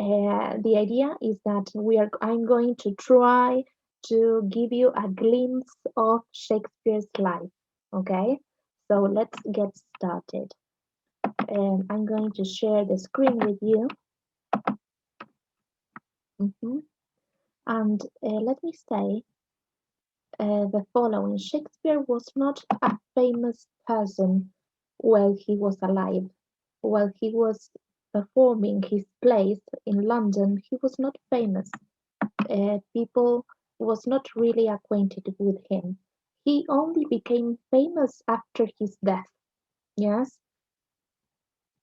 The idea is that I'm going to try to give you a glimpse of Shakespeare's life. Okay, so let's get started. I'm going to share the screen with you. Mhm. And let me say the following. Shakespeare was not a famous person while he was alive. While he was performing his plays in London, he was not famous. People was not really acquainted with him. He only became famous after his death. Yes.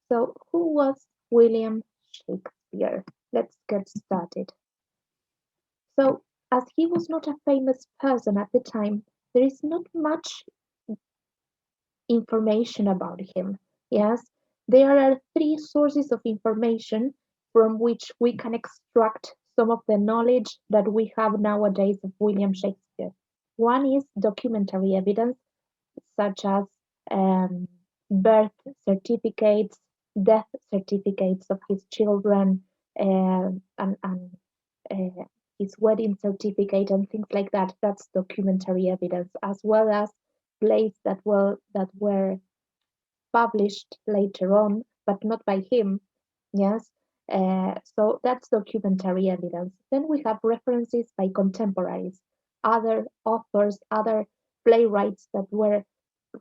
So who was William Shakespeare? Let's get started. So as he was not a famous person at the time, there is not much information about him. Yes, there are three sources of information from which we can extract some of the knowledge that we have nowadays of William Shakespeare. One is documentary evidence, such as um, birth certificates, death certificates of his children, and uh, his wedding certificate and things like that. That's documentary evidence, as well as plays that were published later on, but not by him. Yes. So that's documentary evidence. Then we have references by contemporaries, other authors, other playwrights that were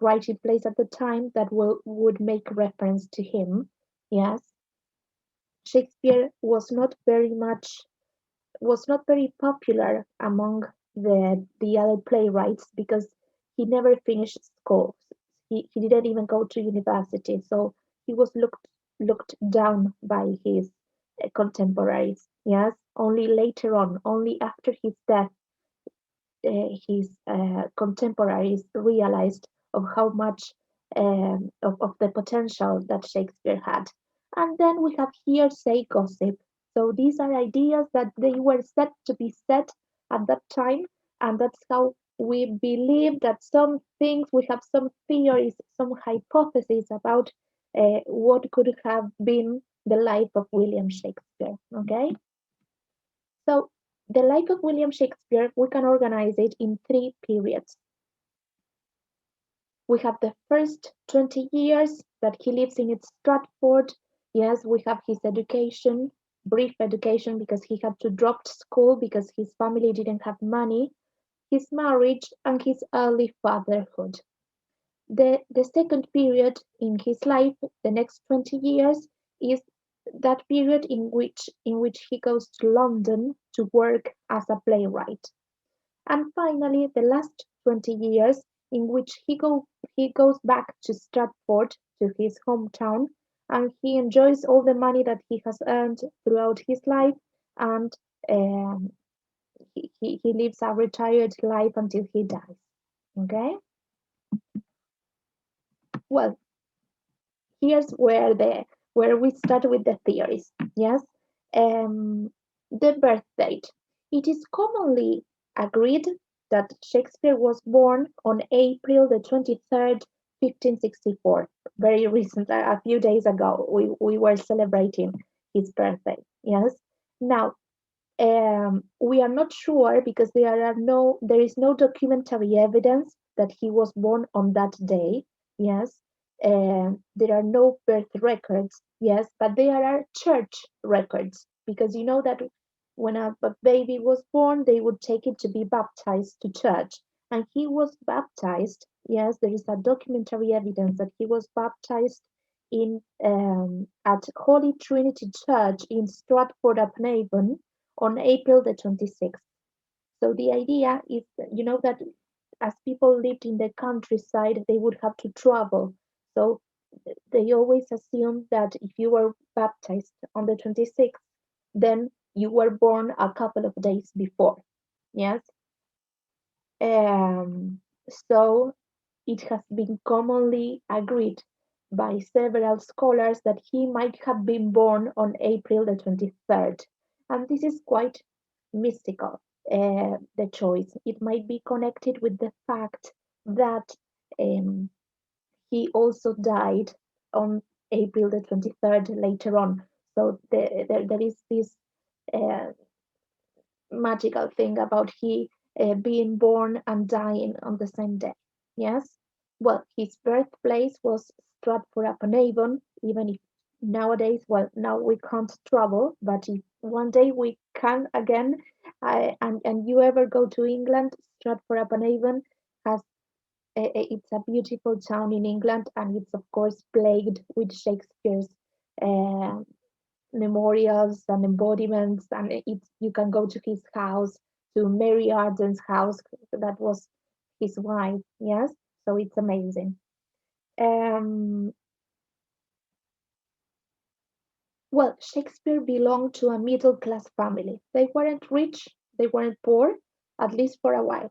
writing plays at the time that would make reference to him. Yes. Shakespeare was not very popular among the other playwrights because he never finished school. He didn't even go to university, so he was looked down by his contemporaries. Yes, only later on, only after his death, his contemporaries realized of how much of the potential that Shakespeare had. And then we have hearsay gossip. So these are ideas that they were said to be said at that time, and that's how we believe that some things, we have some theories, some hypotheses about what could have been the life of William Shakespeare. Okay? So the life of William Shakespeare, we can organize it in three periods. We have the first 20 years that he lives in Stratford. Yes, we have his education, brief education because he had to drop school because his family didn't have money, his marriage, and his early fatherhood. The second period in his life, the next 20 years, is that period in which he goes to London to work as a playwright. And finally, the last 20 years in which he goes back to Stratford, to his hometown, and he enjoys all the money that he has earned throughout his life, and um, he lives a retired life until he dies. Okay? Well, here's where we start with the theories. Yes, the birth date. It is commonly agreed that Shakespeare was born on April the 23rd, 1564. Very recent, a few days ago, we were celebrating his birthday. Yes. Now, we are not sure because there is no documentary evidence that he was born on that day. Yes, there are no birth records. Yes, but there are church records because you know that when a baby was born, they would take it to be baptized to church, and he was baptized. Yes, there is a documentary evidence that he was baptized in at Holy Trinity Church in Stratford upon Avon on April the 26th. So the idea is, you know, that as people lived in the countryside, they would have to travel. So they always assumed that if you were baptized on the 26th, then you were born a couple of days before. Yes. Um, so it has been commonly agreed by several scholars that he might have been born on April the 23rd. And this is quite mystical, the choice. It might be connected with the fact that um, he also died on April the 23rd later on. So there is this uh, magical thing about he being born and dying on the same day. Yes. Well, his birthplace was Stratford-upon-Avon, even if nowadays, well, now we can't travel, but if one day we can again, and you ever go to England, Stratford-upon-Avon has it's a beautiful town in England, and it's of course plagued with Shakespeare's uh, memorials and embodiments, and it's you can go to his house, to Mary Arden's house, that was his wife. Yes, so it's amazing. um well, Shakespeare belonged to a middle class family. They weren't rich, they weren't poor, at least for a while.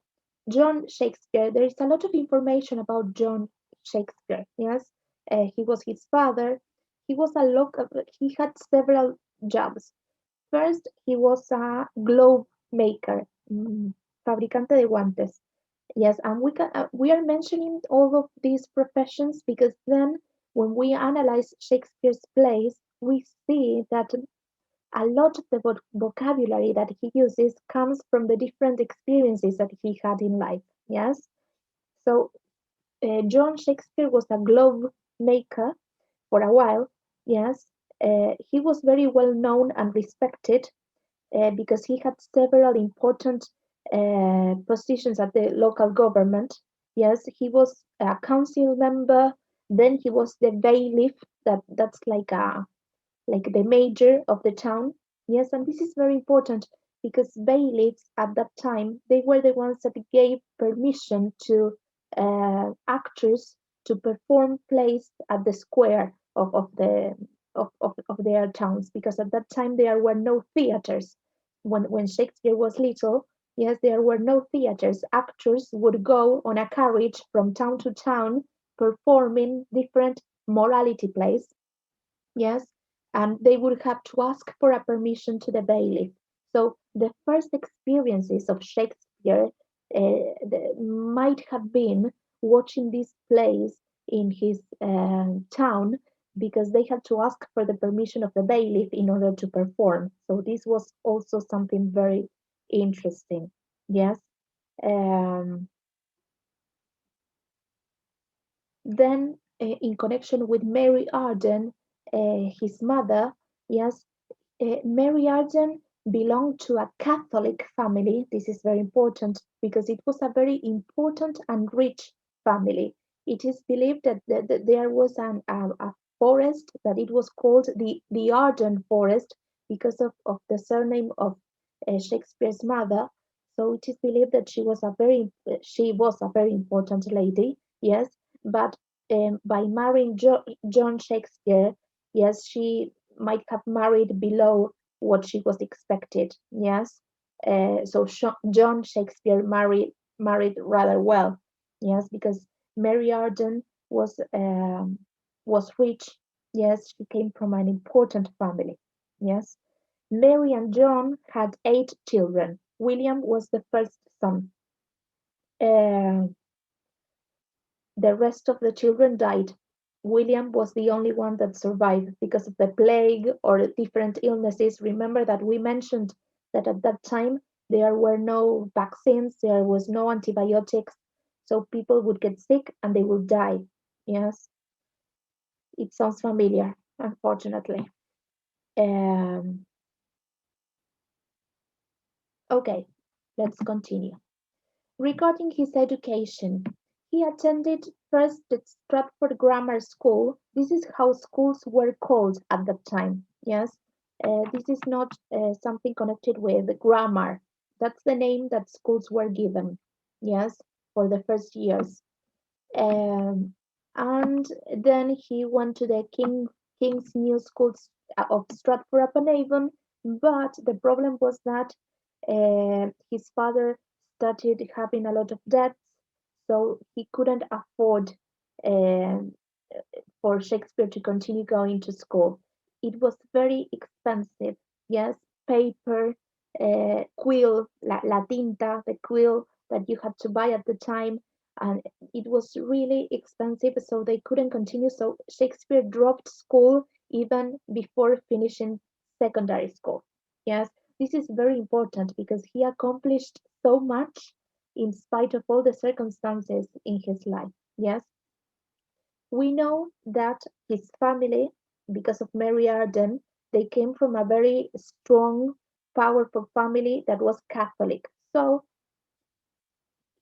John Shakespeare, there is a lot of information about John Shakespeare. Yes, he was his father. He was a local. He had several jobs. First, he was a glove maker, fabricante de guantes. Yes, and we are mentioning all of these professions because then when we analyze Shakespeare's plays, we see that a lot of the vocabulary that he uses comes from the different experiences that he had in life. Yes, so John Shakespeare was a glove maker for a while. Yes, he was very well known and respected because he had several important positions at the local government. Yes, he was a council member. Then he was the bailiff. That's like the mayor of the town. Yes, and this is very important because bailiffs at that time they were the ones that gave permission to actors to perform plays at the square of their towns because at that time there were no theaters. When Shakespeare was little, yes, there were no theaters. Actors would go on a carriage from town to town performing different morality plays. Yes, and they would have to ask for a permission to the bailiff. So the first experiences of Shakespeare might have been watching these plays in his town because they had to ask for the permission of the bailiff in order to perform. So this was also something very interesting. Yes. Um, then, in connection with Mary Arden, his mother, yes, Mary Arden belonged to a Catholic family. This is very important because it was a very important and rich family. It is believed that there was a forest that it was called the Arden Forest because of the surname of Shakespeare's mother. So it is believed that she was a very important lady. Yes, but by marrying John Shakespeare, yes, she might have married below what she was expected. Yes, so John Shakespeare married rather well. Yes, because Mary Arden was rich. Yes, she came from an important family. Yes, Mary and John had 8 children. William was the first son. Uh, the rest of the children died. William was the only one that survived because of the plague or different illnesses. Remember that we mentioned that at that time there were no vaccines, there was no antibiotics, so people would get sick and they would die. Yes, it sounds familiar, unfortunately. Um, okay, let's continue. Regarding his education, he attended first the Stratford Grammar School. This is how schools were called at that time. Yes, this is not something connected with grammar. That's the name that schools were given. Yes, for the first years. Um, and then he went to the King's New Schools of Stratford-upon-Avon. But the problem was that his father started having a lot of debts, so he couldn't afford um, for Shakespeare to continue going to school. It was very expensive. Yes, paper, quill, la tinta, the quill that you had to buy at the time, and it was really expensive, so they couldn't continue. So Shakespeare dropped school even before finishing secondary school. Yes, this is very important because he accomplished so much in spite of all the circumstances in his life. Yes, we know that his family, because of Mary Arden, they came from a very strong, powerful family that was Catholic. So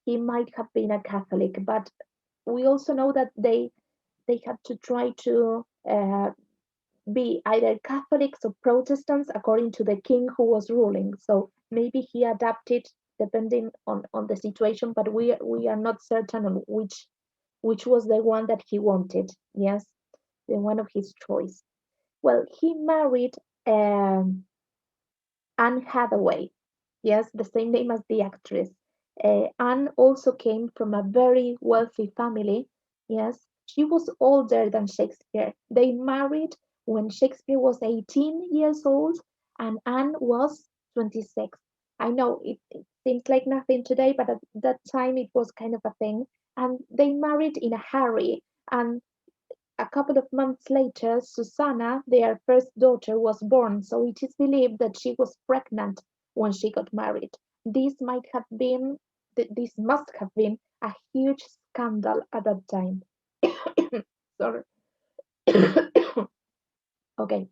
he might have been a Catholic, but we also know that they had to try to be either Catholics or Protestants according to the king who was ruling. So maybe he adapted depending on the situation, but we are not certain on which was the one that he wanted. Yes, the one of his choice. Well, he married um, Anne Hathaway. Yes, the same name as the actress. Anne also came from a very wealthy family. Yes, she was older than Shakespeare. They married when Shakespeare was 18 years old and Anne was 26. I know it seems like nothing today, but at that time it was kind of a thing. And they married in a hurry. And a couple of months later, Susanna, their first daughter, was born, so it is believed that she was pregnant when she got married. This might have been, this must have been a huge scandal at that time. Sorry. Okay,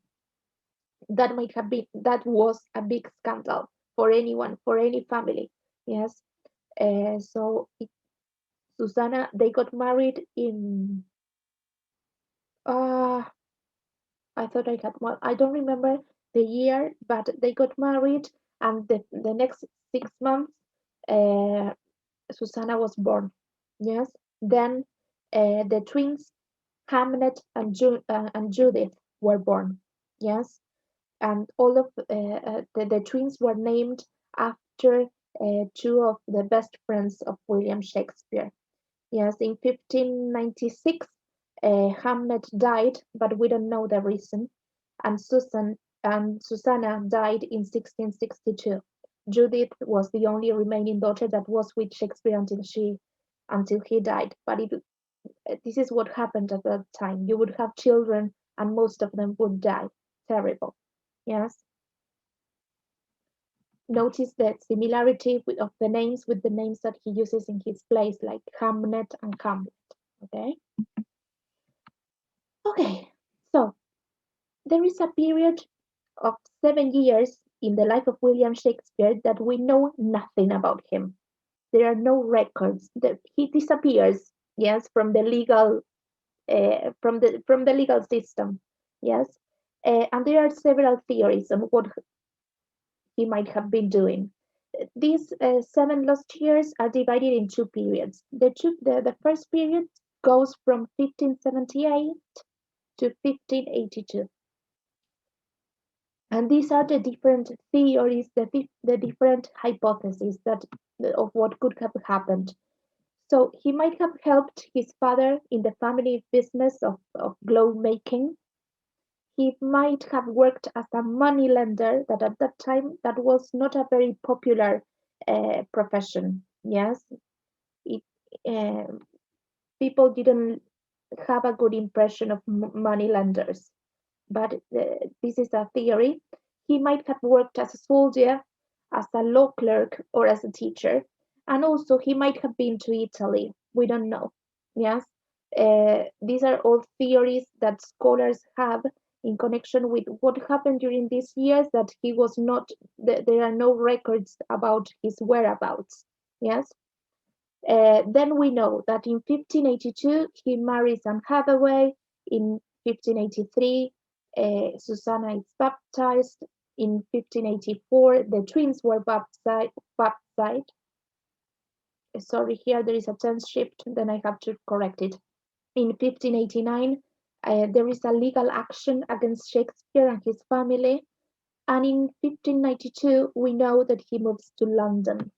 that might have been, that was a big scandal for anyone, for any family. Yes. Susanna, they got married in, uh, I thought I had one. I don't remember the year, but they got married, and the next 6 months, uh, Susanna was born. Yes. Then the twins, Hamlet and Judith, were born. Yes. And all of the twins were named after two of the best friends of William Shakespeare. Yes, in 1596, Hamlet died, but we don't know the reason. And Susanna died in 1662. Judith was the only remaining daughter that was with Shakespeare until he died. But this is what happened at that time. You would have children, and most of them would die. Terrible. Yes. Notice the similarity of the names with the names that he uses in his plays, like Hamnet and Hamlet. Okay. Okay, so there is a period of 7 years in the life of William Shakespeare that we know nothing about him. There are no records. He disappears, yes, from the legal from the legal system, yes, and there are several theories on what he might have been doing. These 7 lost years are divided in two periods. The first period goes from 1578 to 1582. And these are the different theories, the different hypotheses that of what could have happened. So he might have helped his father in the family business of glove making. He might have worked as a money lender that at that time that was not a very popular profession. Yes, it, uh, people didn't have a good impression of money lenders, but this is a theory. He might have worked as a soldier, as a law clerk, or as a teacher. And also, he might have been to Italy. We don't know. Yes. These are all theories that scholars have in connection with what happened during these years that he was not, there are no records about his whereabouts. Yes. Then we know that in 1582 he marries Anne Hathaway. In 1583, Susanna is baptized. In 1584, the twins were baptized. Sorry, here there is a tense shift, then I have to correct it. In 1589, there is a legal action against Shakespeare and his family. And in 1592, we know that he moves to London.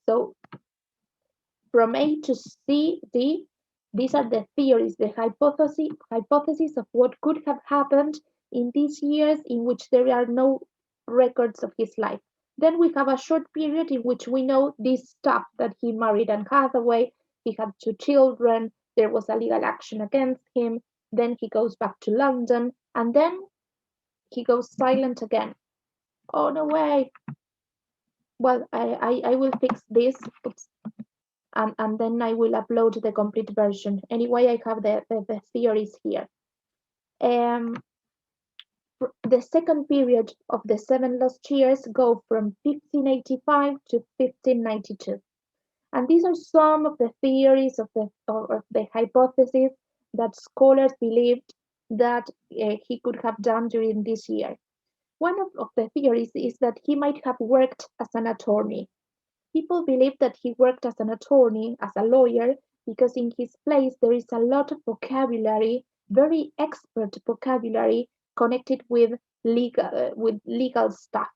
So from A to C, D, these are the theories, the hypothesis of what could have happened in these years in which there are no records of his life. Then we have a short period in which we know this stuff that he married Anne Hathaway, he had two children, there was a legal action against him. then he goes back to London, and then he goes silent again. Oh, no way. Well, I will fix this. Oops. And then I will upload the complete version. Anyway, I have the theories here. Um, the second period of the 7 lost years go from 1585 to 1592. And these are some of the theories of the hypotheses that scholars believed that he could have done during this year. One of the theories is that he might have worked as an attorney. People believe that he worked as an attorney, as a lawyer, because in his place there is a lot of vocabulary, very expert vocabulary connected with legal stuff.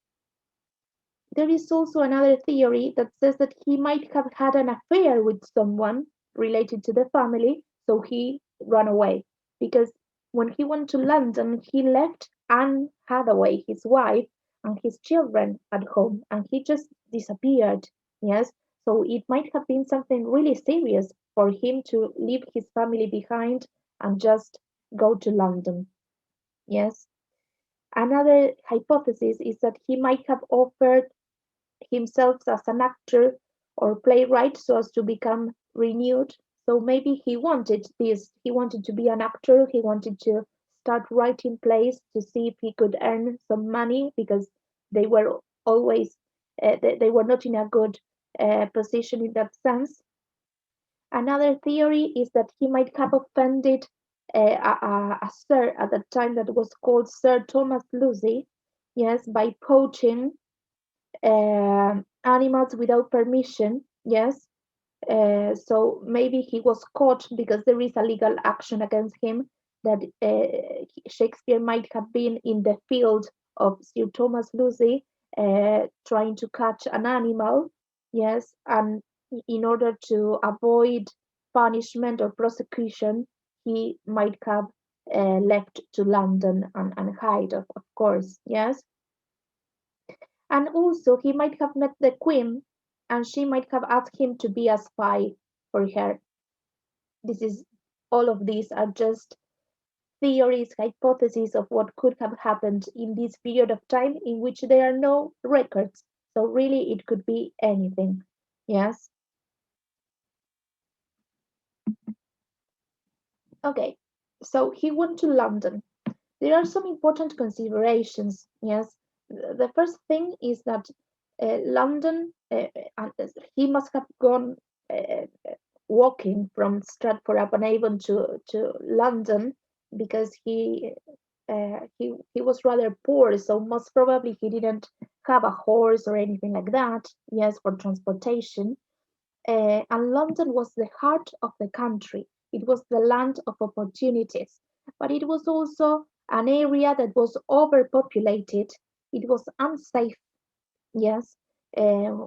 There is also another theory that says that he might have had an affair with someone related to the family, so he ran away. Because when he went to London, he left Anne Hathaway, his wife, and his children at home, and he just disappeared. Yes, so it might have been something really serious for him to leave his family behind and just go to London. Yes. Another hypothesis is that he might have offered himself as an actor or playwright so as to become renewed. So maybe he wanted this. He wanted to be an actor. He wanted to start writing plays to see if he could earn some money because they were always they were not in a good position in that sense. Another theory is that he might have offended a sir at that time that was called Sir Thomas Lucy, yes, by poaching animals without permission. Yes, so maybe he was caught because there is a legal action against him that Shakespeare might have been in the field of Sir Thomas Lucy trying to catch an animal. Yes, and in order to avoid punishment or prosecution, he might have left to London and hide, of course. Yes, and also, he might have met the queen, and she might have asked him to be a spy for her. This is all of these are just theories, hypotheses of what could have happened in this period of time in which there are no records. So really, it could be anything. Yes. Okay. So he went to London. There are some important considerations. Yes. The first thing is that London, he must have gone uh, walking from Stratford-upon-Avon to London because he was rather poor, so most probably he didn't have a horse or anything like that. Yes, for transportation. And London was the heart of the country. It was the land of opportunities, but it was also an area that was overpopulated. It was unsafe. Yes, uh,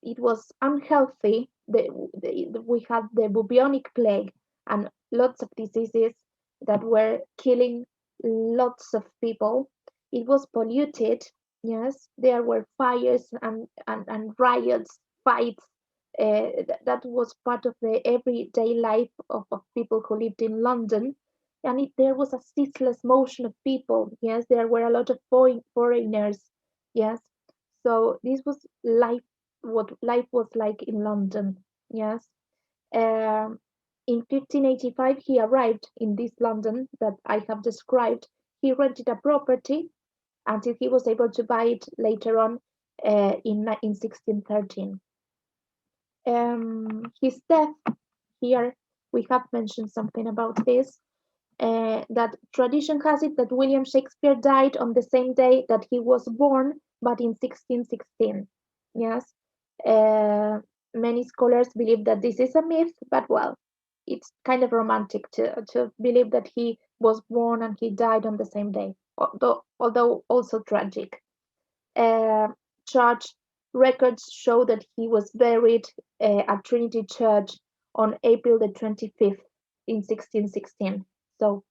it was unhealthy. We had the bubonic plague and lots of diseases that were killing lots of people. It was polluted. Yes, there were fires and riots, fights. That was part of the everyday life of people who lived in London. And there was a ceaseless motion of people. Yes, there were a lot of foreigners. Yes, so this was life, what life was like in London. Yes. Um, in 1585, he arrived in this London that I have described. He rented a property until he was able to buy it later on in 1613. His death, here we have mentioned something about this. That tradition has it that William Shakespeare died on the same day that he was born, but in 1616. Yes. Uh, Many scholars believe that this is a myth, but well, it's kind of romantic to believe that he was born and he died on the same day, although also tragic. Uh, Church records show that he was buried at Trinity Church on April the 25th in 1616. So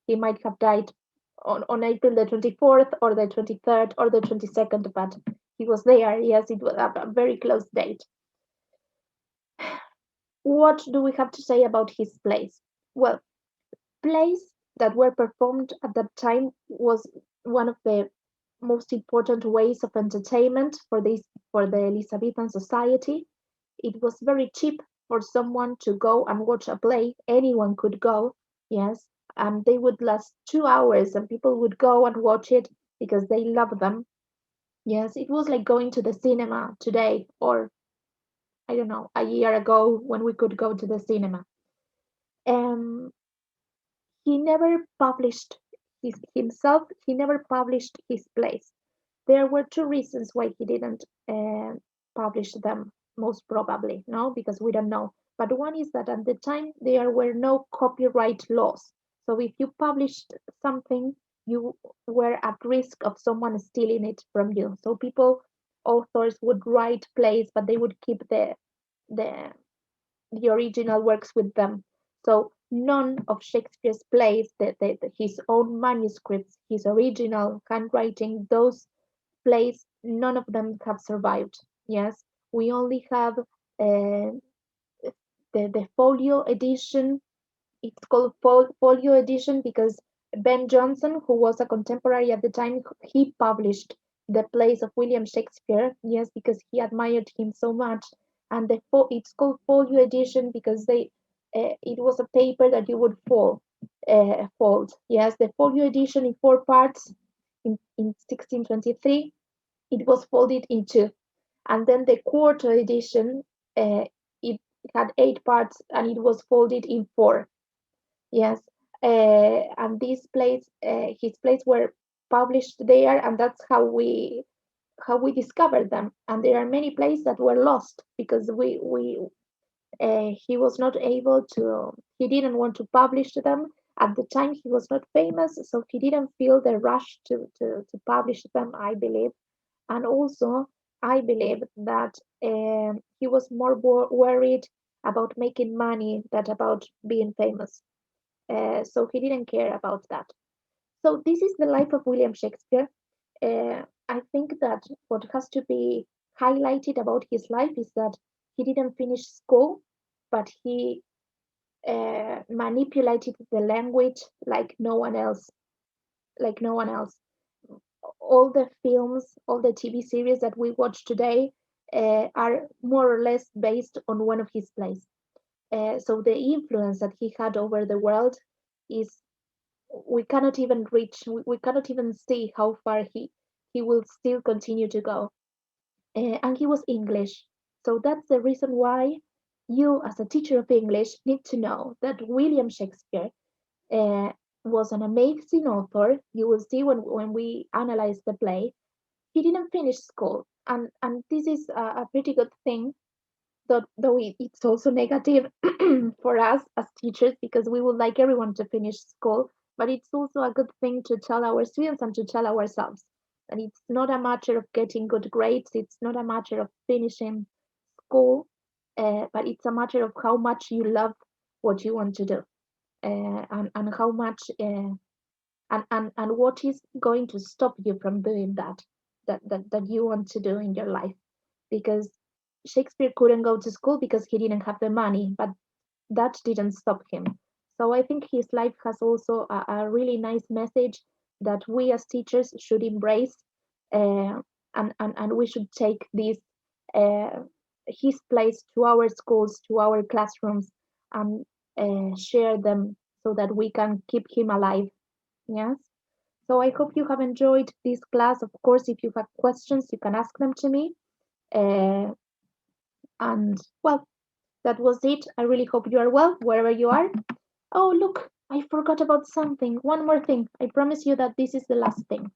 he might have died on April the 24th or the 23rd or the 22nd, but he was there. Yes, it was a very close date. What do we have to say about his place? Well, plays that were performed at that time was one of the most important ways of entertainment for the Elizabethan society. It was very cheap for someone to go and watch a play. Anyone could go, yes, and they would last 2 hours, and people would go and watch it because they love them. Yes, it was like going to the cinema today, or I don't know, a year ago when we could go to the cinema. Um, he never published he never published his plays. There were two reasons why he didn't publish them, most probably, no, because we don't know. But one is that at the time there were no copyright laws. So if you published something, you were at risk of someone stealing it from you. So authors would write plays, but they would keep the the original works with them. So none of Shakespeare's plays, his own manuscripts, his original handwriting, those plays, none of them have survived. Yes, we only have the folio edition. It's called folio edition because Ben Jonson, who was a contemporary at the time, he published the plays of William Shakespeare. Yes, because he admired him so much, and it's called folio edition because it was a paper that you would fold. Yes, the folio edition in 4 parts in 1623 it was folded in two, and then the quarter edition it had 8 parts and it was folded in four. Yes, and his plays were published there, and that's how we discovered them. And there are many plays that were lost because he was not able to. He didn't want to publish them at the time. He was not famous, so he didn't feel the rush to publish them, I believe. And also, I believe that he was more worried about making money than about being famous. So he didn't care about that. So this is the life of William Shakespeare. I think that what has to be highlighted about his life is that he didn't finish school, but he manipulated the language like no one else. Like no one else. All the films, all the TV series that we watch today are more or less based on one of his plays. So the influence that he had over the world is we cannot even reach. We cannot even see how far he will still continue to go. And he was English, so that's the reason why you, as a teacher of English, need to know that William Shakespeare uh, was an amazing author. You will see when we analyze the play he didn't finish school, and this is a pretty good thing. Though it's also negative for us as teachers because we would like everyone to finish school, but it's also a good thing to tell our students and to tell ourselves. And it's not a matter of getting good grades. It's not a matter of finishing school, but it's a matter of how much you love what you want to do, and how much and what is going to stop you from doing that you want to do in your life. Because Shakespeare couldn't go to school because he didn't have the money, but that didn't stop him. So I think his life has also a really nice message that we as teachers should embrace, uh, and we should take uh, his place to our schools, to our classrooms, and share them so that we can keep him alive. Yes. So I hope you have enjoyed this class. Of course, if you have questions, you can ask them to me. Uh, and well, that was it. I really hope you are well wherever you are. Oh, look, I forgot about something. One more thing. I promise you that this is the last thing.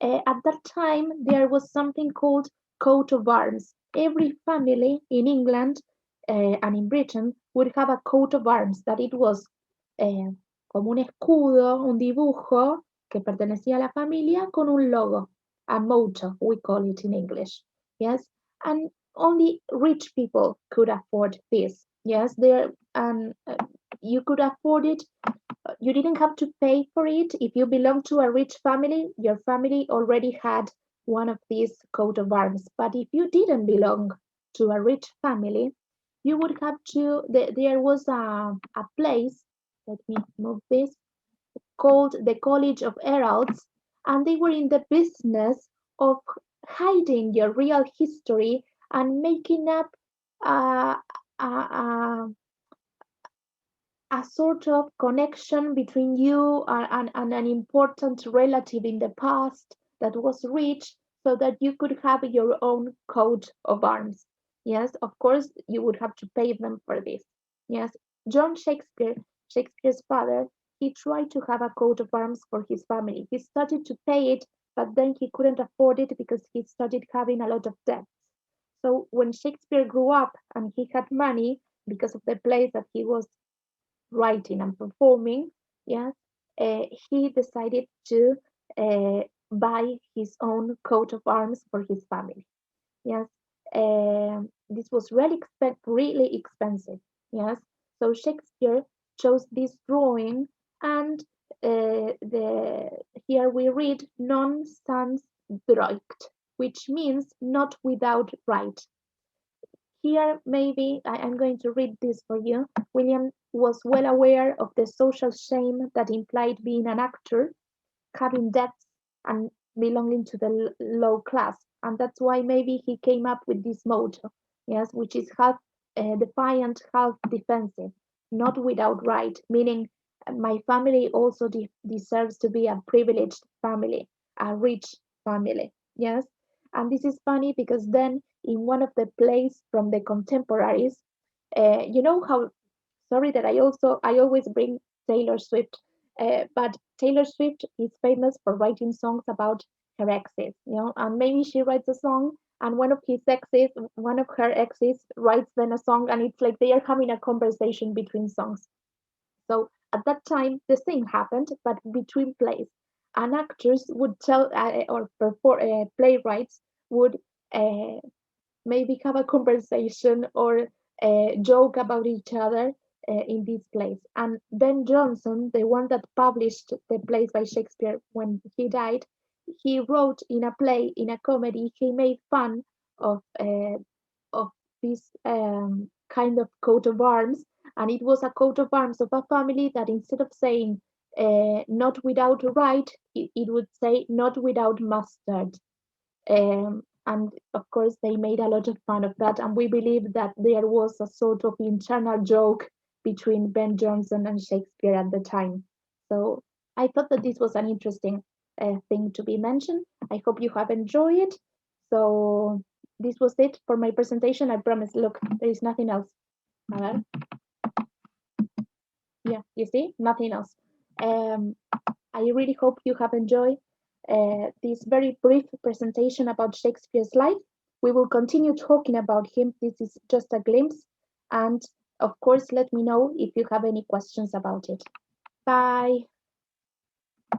At that time, there was something called coat of arms. Every family in England and in Britain would have a coat of arms, that it was eh, como un escudo, un dibujo que pertenecía a la familia con un logo, a motto, we call it in English. Yes, and only rich people could afford this. Yes, there and you could afford it. You didn't have to pay for it. If you belong to a rich family, your family already had one of these coat of arms. But if you didn't belong to a rich family, you would have to. There was a place. let me move this, called the College of Heralds, and they were in the business of hiding your real history and making up uh, a, a, a sort of connection between you and an important relative in the past that was rich so that you could have your own coat of arms. Yes, of course, you would have to pay them for this. Yes, John Shakespeare, Shakespeare's father, he tried to have a coat of arms for his family. He started to pay it, but then he couldn't afford it because he started having a lot of debts. So when Shakespeare grew up and he had money because of the plays that he was writing and performing, yes, he decided to uh, buy his own coat of arms for his family. Yes, this was really expensive. Yes, so Shakespeare chose this drawing, and the here we read non sans droit, which means not without right. Here, maybe I'm going to read this for you. William was well aware of the social shame that implied being an actor, having debts, and belonging to the low class. And that's why maybe he came up with this motto, yes, which is half defiant, half defensive, not without right, meaning my family also deserves to be a privileged family, a rich family, yes. And this is funny because then in one of the plays from the contemporaries, you know how, sorry that I always bring Taylor Swift, but Taylor Swift is famous for writing songs about her exes, you know, and maybe she writes a song and one of her exes writes then a song, and it's like they are having a conversation between songs. So at that time, the same happened, but between plays, and actors would tell or perform, playwrights would uh, maybe have a conversation or joke about each other in this place. And Ben Jonson, the one that published the plays by Shakespeare when he died, he wrote in a play, in a comedy, he made fun of uh, of this kind of coat of arms, and it was a coat of arms of a family that instead of saying not without right, it would say not without mustard. And of course, they made a lot of fun of that. And we believe that there was a sort of internal joke between Ben Jonson and Shakespeare at the time. So I thought that this was an interesting thing to be mentioned. I hope you have enjoyed it. So this was it for my presentation. I promise. Look, there is nothing else. A ver. Yeah, you see, nothing else. Um, I really hope you have enjoyed this very brief presentation about Shakespeare's life. We will continue talking about him. This is just a glimpse. And of course, let me know if you have any questions about it. Bye.